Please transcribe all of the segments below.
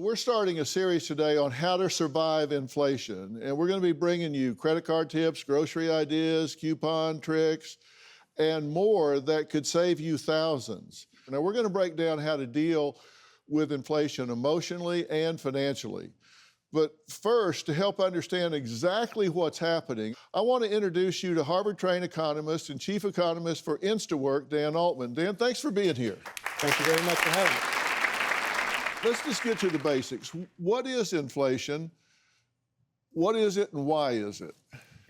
We're starting a series today on how to survive inflation, and we're going to be bringing you credit card tips, grocery ideas, coupon tricks, and more that could save you thousands. Now, we're going to break down how to deal with inflation emotionally and financially. But first, to help understand exactly what's happening, I want to introduce you to Harvard-trained economist and chief economist for InstaWork, Dan Altman. Dan, thanks for being here. Thank you very much for having me. Let's just get to the basics. What is inflation? What is it and why is it?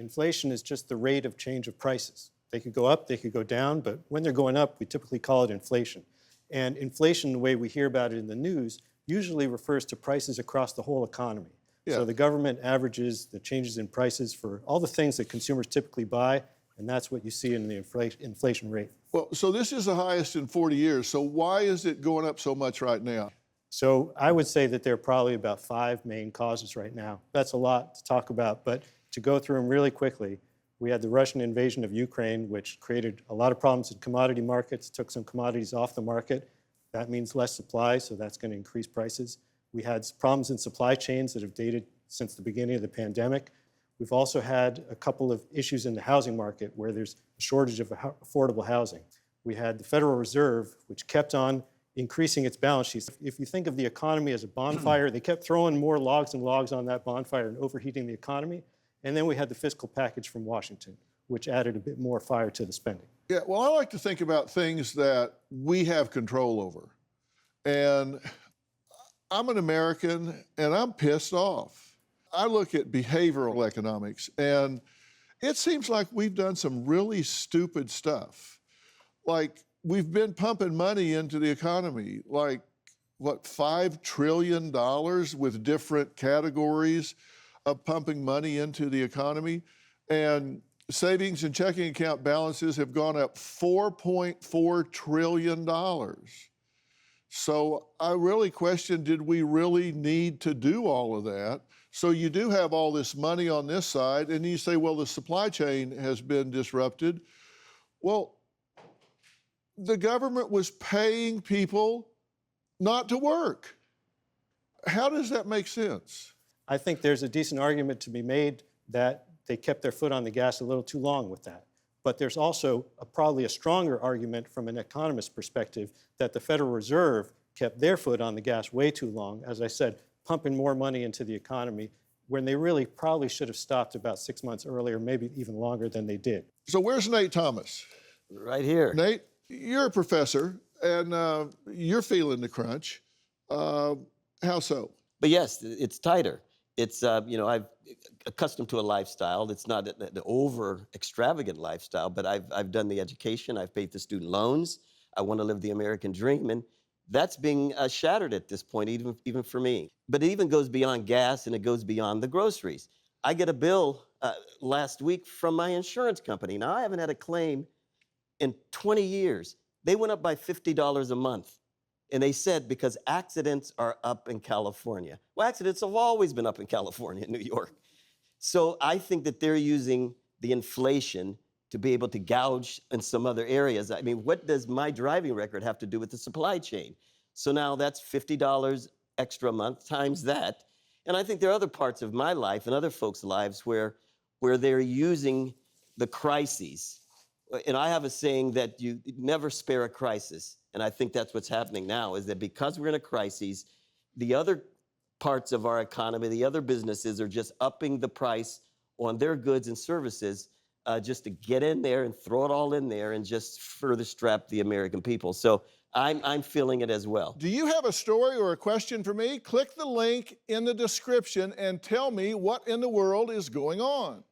Inflation is just the rate of change of prices. They could go up, they could go down, but when they're going up, we typically call it inflation. And inflation, the way we hear about it in the news, usually refers to prices across the whole economy. Yeah. So the government averages the changes in prices for all the things that consumers typically buy, and that's what you see in the inflation rate. Well, so this is the highest in 40 years. So why is it going up so much right now? So I would say that there are probably about 5 main causes right now. That's a lot to talk about, but to go through them really quickly, we had the Russian invasion of Ukraine, which created a lot of problems in commodity markets, took some commodities off the market. That means less supply, so that's going to increase prices. We had problems in supply chains that have dated since the beginning of the pandemic. We've also had a couple of issues in the housing market where there's a shortage of affordable housing. We had the Federal Reserve, which kept on increasing its balance sheets. If you think of the economy as a bonfire, they kept throwing more logs and logs on that bonfire and overheating the economy. And then we had the fiscal package from Washington, which added a bit more fire to the spending. Yeah, well, I like to think about things that we have control over. And I'm an American, and I'm pissed off. I look at behavioral economics, and it seems like we've done some really stupid stuff. Like, we've been pumping money into the economy, like, what, $5 trillion with different categories of pumping money into the economy. And savings and checking account balances have gone up $4.4 trillion. So I really question, did we really need to do all of that? So you do have all this money on this side, and you say, well, the supply chain has been disrupted. Well, the government was paying people not to work. How does that make sense? I think there's a decent argument to be made that they kept their foot on the gas a little too long with that. But there's also probably a stronger argument from an economist's perspective that the Federal Reserve kept their foot on the gas way too long, as I said, pumping more money into the economy when they really probably should have stopped about 6 months earlier, maybe even longer than they did. So where's Nate Thomas? Right here. Nate, you're a professor, and you're feeling the crunch. How so? But yes, it's tighter. It's, I've accustomed to a lifestyle. It's not the over extravagant lifestyle, but I've done the education. I've paid the student loans. I want to live the American dream. And that's being shattered at this point, even for me. But it even goes beyond gas, and it goes beyond the groceries. I get a bill last week from my insurance company. Now, I haven't had a claim in 20 years. They went up by $50 a month. And they said because accidents are up in California. Well, accidents have always been up in California, New York. So I think that they're using the inflation to be able to gouge in some other areas. I mean, what does my driving record have to do with the supply chain? So now that's $50 extra a month times that. And I think there are other parts of my life and other folks' lives where they're using the crises. And I have a saying that you never spare a crisis. And I think that's what's happening now, is that because we're in a crisis, the other parts of our economy, the other businesses are just upping the price on their goods and services just to get in there and throw it all in there and just further strap the American people. So I'm feeling it as well. Do you have a story or a question for me? Click the link in the description and tell me what in the world is going on.